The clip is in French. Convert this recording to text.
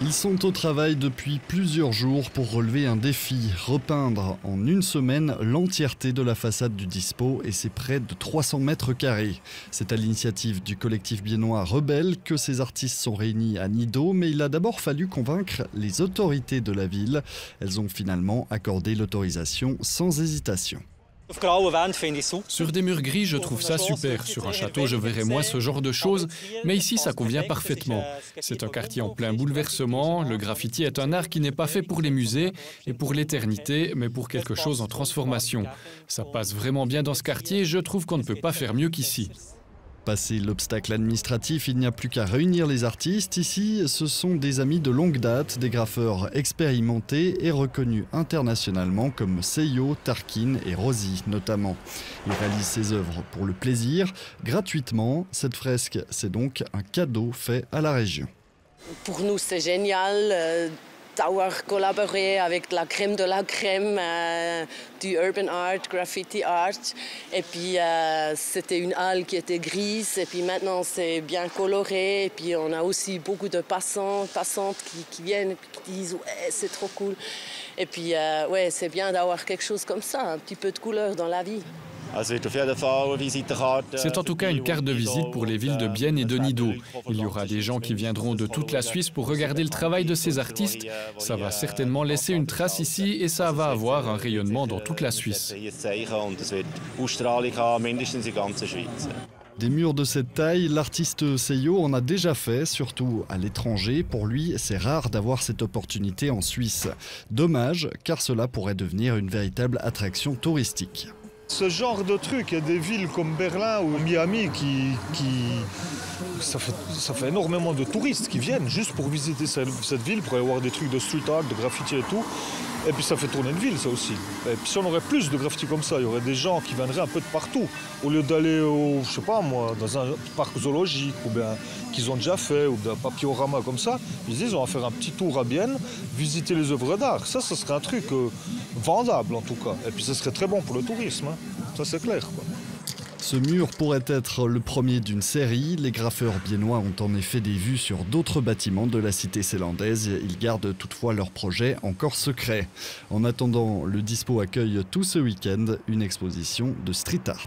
Ils sont au travail depuis plusieurs jours pour relever un défi, repeindre en une semaine l'entièreté de la façade du Dispo et c'est près de 300 mètres carrés. C'est à l'initiative du collectif biennois Rebelle que ces artistes sont réunis à Nido, mais il a d'abord fallu convaincre les autorités de la ville. Elles ont finalement accordé l'autorisation sans hésitation. Sur des murs gris, je trouve ça super. Sur un château, je verrais moins ce genre de choses, mais ici, ça convient parfaitement. C'est un quartier en plein bouleversement. Le graffiti est un art qui n'est pas fait pour les musées et pour l'éternité, mais pour quelque chose en transformation. Ça passe vraiment bien dans ce quartier et je trouve qu'on ne peut pas faire mieux qu'ici. Passé l'obstacle administratif, il n'y a plus qu'à réunir les artistes. Ici, ce sont des amis de longue date, des graffeurs expérimentés et reconnus internationalement comme Seyo, Tarkin et Rosie notamment. Ils réalisent ces œuvres pour le plaisir, gratuitement. Cette fresque, c'est donc un cadeau fait à la région. Pour nous, c'est génial d'avoir collaboré avec la crème de la crème du urban art, graffiti art. Et puis c'était une halle qui était grise et puis maintenant c'est bien coloré. Et puis on a aussi beaucoup de passantes qui viennent et qui disent ouais, c'est trop cool. Et puis ouais, c'est bien d'avoir quelque chose comme ça, un petit peu de couleur dans la vie. C'est en tout cas une carte de visite pour les villes de Bienne et de Nido. Il y aura des gens qui viendront de toute la Suisse pour regarder le travail de ces artistes. Ça va certainement laisser une trace ici et ça va avoir un rayonnement dans toute la Suisse. Des murs de cette taille, l'artiste Seyo en a déjà fait, surtout à l'étranger. Pour lui, c'est rare d'avoir cette opportunité en Suisse. Dommage, car cela pourrait devenir une véritable attraction touristique. Ce genre de truc, il y a des villes comme Berlin ou Miami ça fait énormément de touristes qui viennent juste pour visiter cette ville, pour aller voir des trucs de street art, de graffiti et tout. Et puis ça fait tourner une ville, ça aussi. Et puis si on aurait plus de graffiti comme ça, il y aurait des gens qui viendraient un peu de partout. Au lieu d'aller, je sais pas moi, dans un parc zoologique, ou bien qu'ils ont déjà fait, ou d'un papillorama comme ça, ils disent on va faire un petit tour à Bienne, visiter les œuvres d'art. Ça serait un truc vendable en tout cas. Et puis ce serait très bon pour le tourisme, hein. Ça c'est clair, quoi. Ce mur pourrait être le premier d'une série. Les graffeurs biennois ont en effet des vues sur d'autres bâtiments de la cité zélandaise. Ils gardent toutefois leur projet encore secret. En attendant, le Dispo accueille tout ce week-end une exposition de street art.